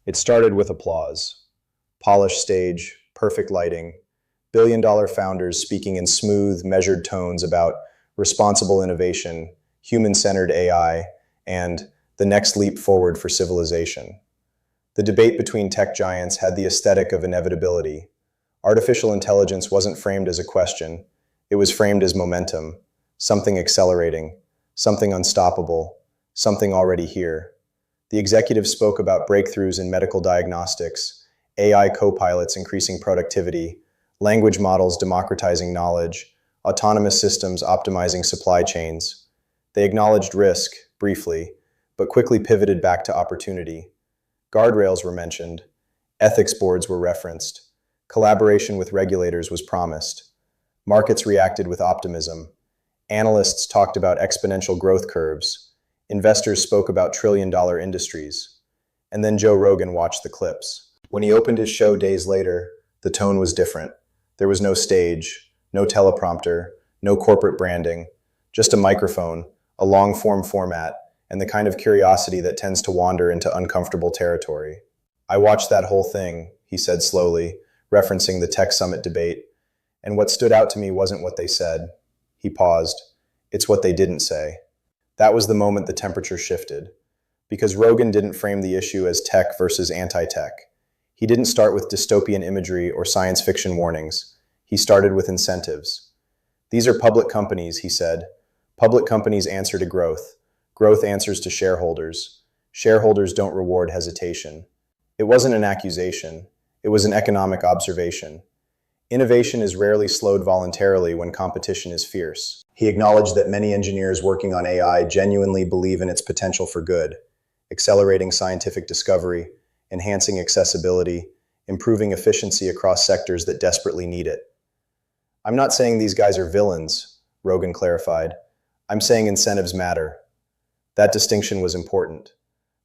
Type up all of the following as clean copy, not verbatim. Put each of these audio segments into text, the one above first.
It started with applause. Polished stage, perfect lighting, billion-dollar founders speaking in smooth, measured tones about responsible innovation, human-centered AI, and the next leap forward for civilization. The debate between tech giants had the aesthetic of inevitability. Artificial intelligence wasn't framed as a question, it was framed as momentum, something accelerating, something unstoppable, something already here. The executives spoke about breakthroughs in medical diagnostics, AI co-pilots increasing productivity, language models democratizing knowledge, autonomous systems optimizing supply chains. They acknowledged risk, briefly, but quickly pivoted back to opportunity. Guardrails were mentioned, ethics boards were referenced, collaboration with regulators was promised. Markets reacted with optimism. Analysts talked about exponential growth curves. Investors spoke about trillion-dollar industries. And then Joe Rogan watched the clips. When he opened his show days later, the tone was different. There was no stage, no teleprompter, no corporate branding, just a microphone, a long-form format, and the kind of curiosity that tends to wander into uncomfortable territory. "I watched that whole thing," he said slowly, referencing the Tech Summit debate, "and what stood out to me wasn't what they said." He paused. "It's what they didn't say." That was the moment the temperature shifted. Because Rogan didn't frame the issue as tech versus anti-tech. He didn't start with dystopian imagery or science fiction warnings. He started with incentives. "These are public companies," he said. "Public companies answer to growth. Growth answers to shareholders. Shareholders don't reward hesitation." It wasn't an accusation. It was an economic observation. Innovation is rarely slowed voluntarily when competition is fierce. He acknowledged that many engineers working on AI genuinely believe in its potential for good, accelerating scientific discovery, enhancing accessibility, improving efficiency across sectors that desperately need it. "I'm not saying these guys are villains," Rogan clarified. "I'm saying incentives matter." That distinction was important.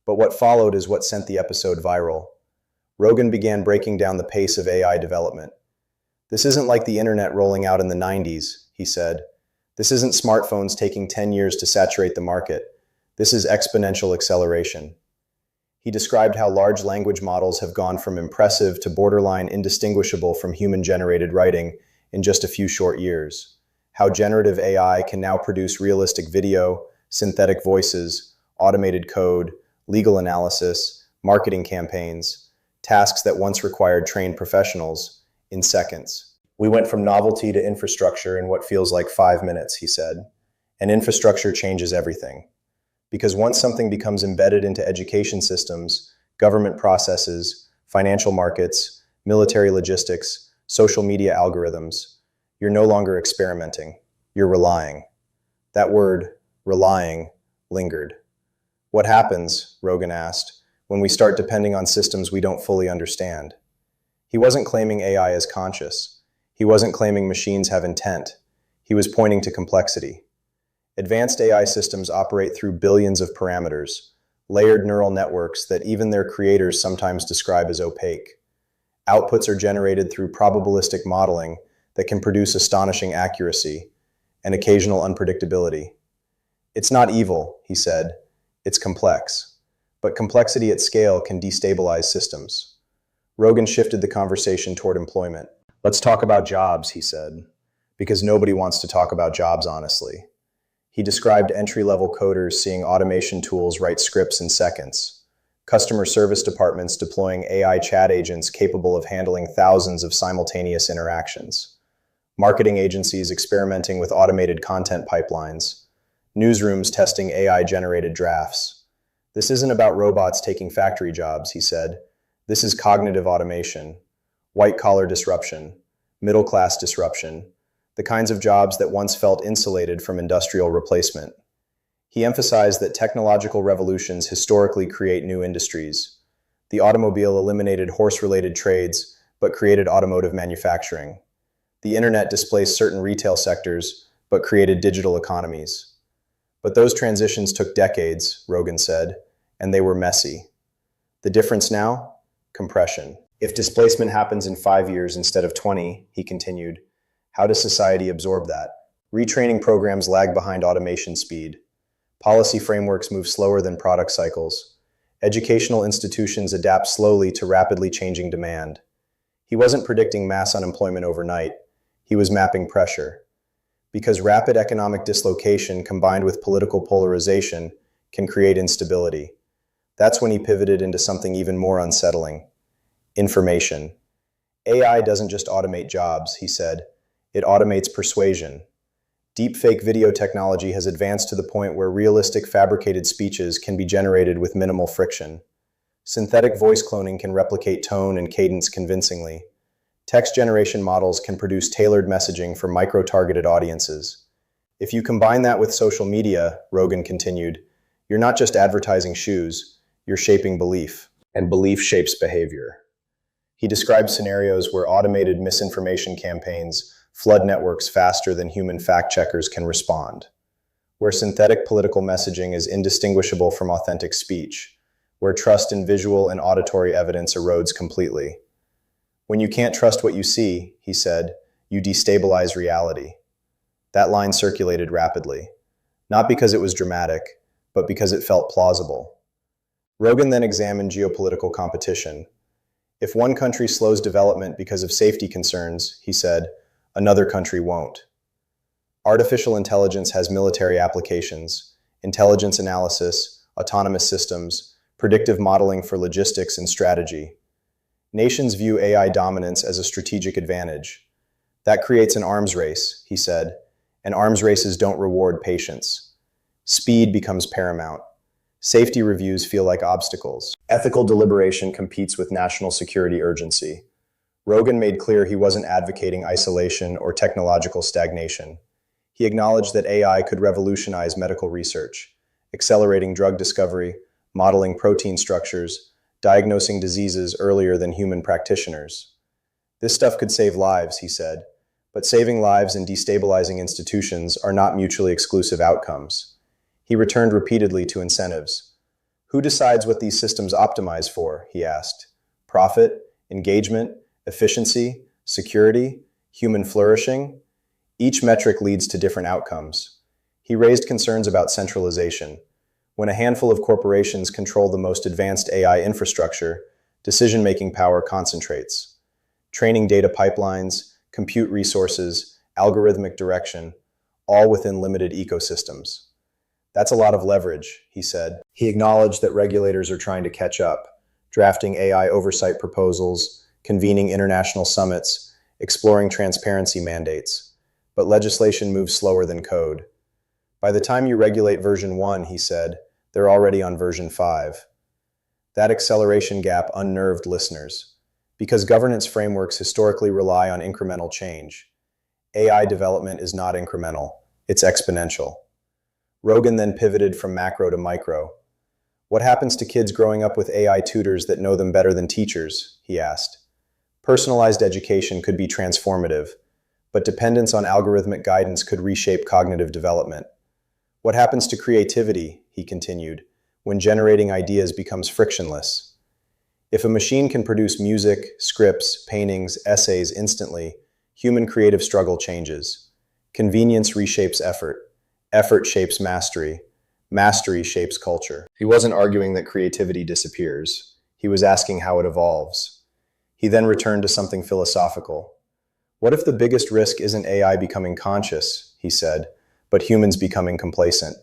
But what followed is what sent the episode viral. Rogan began breaking down the pace of AI development. "This isn't like the internet rolling out in the 90s, he said. "This isn't smartphones taking 10 years to saturate the market. This is exponential acceleration." He described how large language models have gone from impressive to borderline indistinguishable from human-generated writing in just a few short years. How generative AI can now produce realistic video, synthetic voices, automated code, legal analysis, marketing campaigns, tasks that once required trained professionals, in seconds. "We went from novelty to infrastructure in what feels like 5 minutes, he said. And infrastructure changes everything. Because once something becomes embedded into education systems, government processes, financial markets, military logistics, social media algorithms, you're no longer experimenting, you're relying." That word, relying, lingered. "What happens," Rogan asked, "when we start depending on systems we don't fully understand?" He wasn't claiming AI is conscious. He wasn't claiming machines have intent. He was pointing to complexity. Advanced AI systems operate through billions of parameters, layered neural networks that even their creators sometimes describe as opaque. Outputs are generated through probabilistic modeling that can produce astonishing accuracy and occasional unpredictability. "It's not evil," he said. "It's complex. But complexity at scale can destabilize systems." Rogan shifted the conversation toward employment. "Let's talk about jobs," he said, because nobody wants to talk about jobs honestly. He described entry-level coders seeing automation tools write scripts in seconds, customer service departments deploying AI chat agents capable of handling thousands of simultaneous interactions, marketing agencies experimenting with automated content pipelines, newsrooms testing AI-generated drafts. "This isn't about robots taking factory jobs," he said. "This is cognitive automation, white-collar disruption, middle-class disruption, the kinds of jobs that once felt insulated from industrial replacement." He emphasized that technological revolutions historically create new industries. The automobile eliminated horse-related trades, but created automotive manufacturing. The internet displaced certain retail sectors, but created digital economies. But those transitions took decades, Rogan said, and they were messy. The difference now? Compression. "If displacement happens in 5 years instead of 20, he continued, how does society absorb that? Retraining programs lag behind automation speed. Policy frameworks move slower than product cycles. Educational institutions adapt slowly to rapidly changing demand. He wasn't predicting mass unemployment overnight. He was mapping pressure. Because rapid economic dislocation combined with political polarization can create instability. That's when he pivoted into something even more unsettling: information. AI doesn't just automate jobs, he said. It automates persuasion. Deepfake video technology has advanced to the point where realistic fabricated speeches can be generated with minimal friction. Synthetic voice cloning can replicate tone and cadence convincingly. Text generation models can produce tailored messaging for micro-targeted audiences. If you combine that with social media, Rogan continued, you're not just advertising shoes, you're shaping belief, and belief shapes behavior. He described scenarios where automated misinformation campaigns flood networks faster than human fact-checkers can respond, where synthetic political messaging is indistinguishable from authentic speech, where trust in visual and auditory evidence erodes completely. When you can't trust what you see, he said, you destabilize reality. That line circulated rapidly, not because it was dramatic, but because it felt plausible. Rogan then examined geopolitical competition. If one country slows development because of safety concerns, he said, another country won't. Artificial intelligence has military applications, intelligence analysis, autonomous systems, predictive modeling for logistics and strategy. Nations view AI dominance as a strategic advantage. That creates an arms race, he said, and arms races don't reward patience. Speed becomes paramount. Safety reviews feel like obstacles. Ethical deliberation competes with national security urgency. Rogan made clear he wasn't advocating isolation or technological stagnation. He acknowledged that AI could revolutionize medical research, accelerating drug discovery, modeling protein structures, diagnosing diseases earlier than human practitioners. This stuff could save lives, he said, but saving lives and destabilizing institutions are not mutually exclusive outcomes. He returned repeatedly to incentives. Who decides what these systems optimize for, he asked. Profit, engagement, efficiency, security, human flourishing? Each metric leads to different outcomes. He raised concerns about centralization. When a handful of corporations control the most advanced AI infrastructure, decision-making power concentrates. Training data pipelines, compute resources, algorithmic direction, all within limited ecosystems. That's a lot of leverage, he said. He acknowledged that regulators are trying to catch up, drafting AI oversight proposals, convening international summits, exploring transparency mandates. But legislation moves slower than code. By the time you regulate version 1, he said, they're already on version 5. That acceleration gap unnerved listeners, because governance frameworks historically rely on incremental change. AI development is not incremental, it's exponential. Rogan then pivoted from macro to micro. What happens to kids growing up with AI tutors that know them better than teachers, he asked. Personalized education could be transformative, but dependence on algorithmic guidance could reshape cognitive development. What happens to creativity, he continued, when generating ideas becomes frictionless? If a machine can produce music, scripts, paintings, essays instantly, human creative struggle changes. Convenience reshapes effort. Effort shapes mastery. Mastery shapes culture. He wasn't arguing that creativity disappears. He was asking how it evolves. He then returned to something philosophical. What if the biggest risk isn't AI becoming conscious, he said, but humans becoming complacent?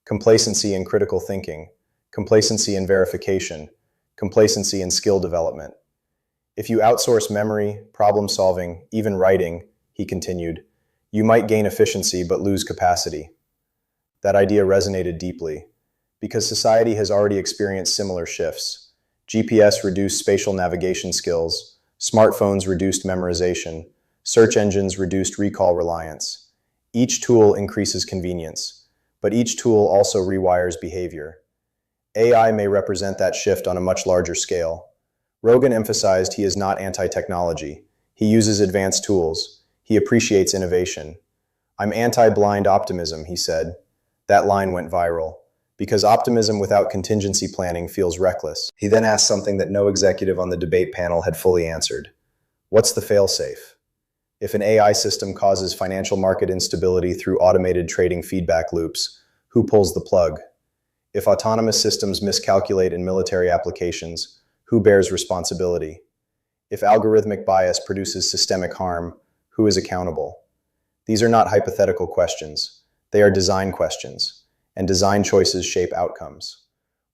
Complacency in critical thinking, complacency in verification, complacency in skill development. If you outsource memory, problem solving, even writing, he continued, you might gain efficiency but lose capacity. That idea resonated deeply, because society has already experienced similar shifts. GPS reduced spatial navigation skills, smartphones reduced memorization, search engines reduced recall reliance. Each tool increases convenience, but each tool also rewires behavior. AI may represent that shift on a much larger scale. Rogan emphasized he is not anti-technology. He uses advanced tools. He appreciates innovation. I'm anti-blind optimism, he said. That line went viral, because optimism without contingency planning feels reckless. He then asked something that no executive on the debate panel had fully answered. What's the fail-safe? If an AI system causes financial market instability through automated trading feedback loops, who pulls the plug? If autonomous systems miscalculate in military applications, who bears responsibility? If algorithmic bias produces systemic harm, who is accountable? These are not hypothetical questions. They are design questions, and design choices shape outcomes.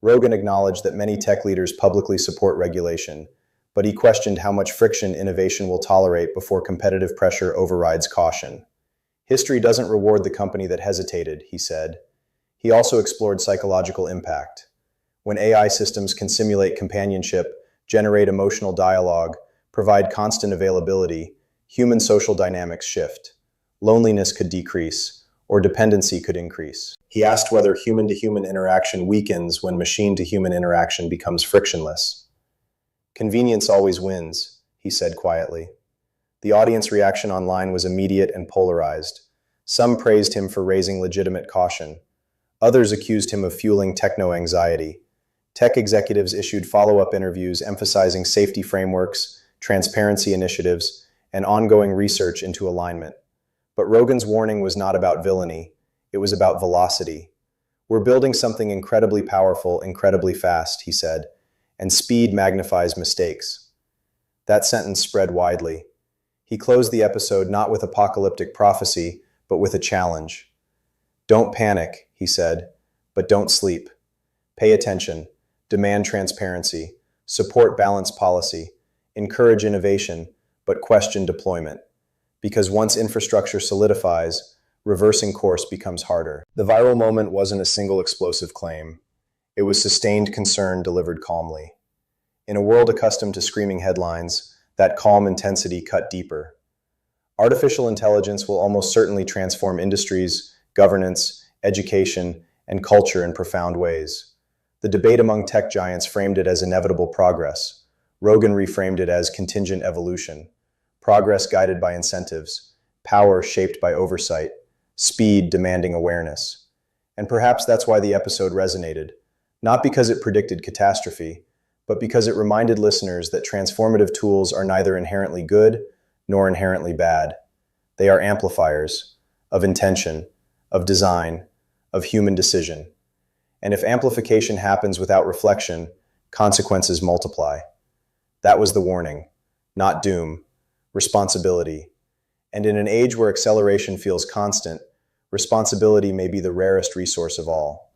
Rogan acknowledged that many tech leaders publicly support regulation, but he questioned how much friction innovation will tolerate before competitive pressure overrides caution. History doesn't reward the company that hesitated, he said. He also explored psychological impact. When AI systems can simulate companionship, generate emotional dialogue, provide constant availability, human social dynamics shift. Loneliness could decrease, or dependency could increase. He asked whether human-to-human interaction weakens when machine-to-human interaction becomes frictionless. Convenience always wins, he said quietly. The audience reaction online was immediate and polarized. Some praised him for raising legitimate caution. Others accused him of fueling techno-anxiety. Tech executives issued follow-up interviews emphasizing safety frameworks, transparency initiatives, and ongoing research into alignment. But Rogan's warning was not about villainy. It was about velocity. We're building something incredibly powerful, incredibly fast, he said, and speed magnifies mistakes. That sentence spread widely. He closed the episode not with apocalyptic prophecy, but with a challenge. Don't panic, he said, but don't sleep. Pay attention, demand transparency, support balanced policy, encourage innovation, but question deployment. Because once infrastructure solidifies, reversing course becomes harder. The viral moment wasn't a single explosive claim. It was sustained concern delivered calmly. In a world accustomed to screaming headlines, that calm intensity cut deeper. Artificial intelligence will almost certainly transform industries, governance, education, and culture in profound ways. The debate among tech giants framed it as inevitable progress. Rogan reframed it as contingent evolution. Progress guided by incentives, power shaped by oversight, speed demanding awareness. And perhaps that's why the episode resonated, not because it predicted catastrophe, but because it reminded listeners that transformative tools are neither inherently good nor inherently bad. They are amplifiers of intention, of design, of human decision. And if amplification happens without reflection, consequences multiply. That was the warning, not doom. Responsibility. And in an age where acceleration feels constant, responsibility may be the rarest resource of all.